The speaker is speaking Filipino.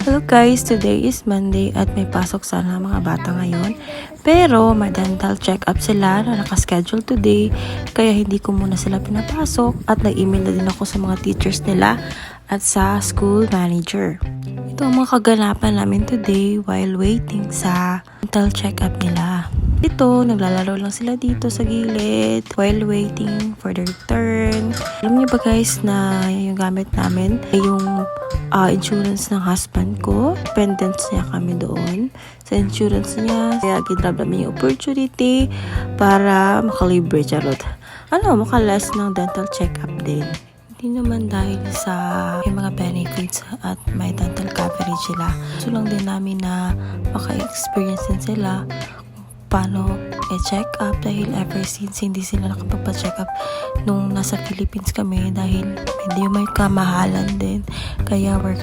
Hello guys, today is Monday at may pasok sana mga bata ngayon. Pero may dental check-up sila na nakaschedule today, kaya hindi ko muna sila pinapasok at nag-email na din ako sa mga teachers nila at sa school manager. Ito ang mga kaganapan namin today while waiting sa dental check-up nila. Ito, naglalaro lang sila dito sa gilid while waiting for their turn. Alam niyo ba guys na yung gamit namin ay yung insurance ng husband ko. Dependents niya kami doon sa insurance niya. Kaya ginrab namin yung opportunity para makalibre charot. Makaless ng dental check-up din. Hindi naman dahil sa may mga benefits at may dental coverage sila. So lang din namin na maka-experience din sila paano i-check up dahil ever since hindi sila nakapagpa-check up nung nasa Philippines kami dahil medyo may kamahalan din. Kaya we're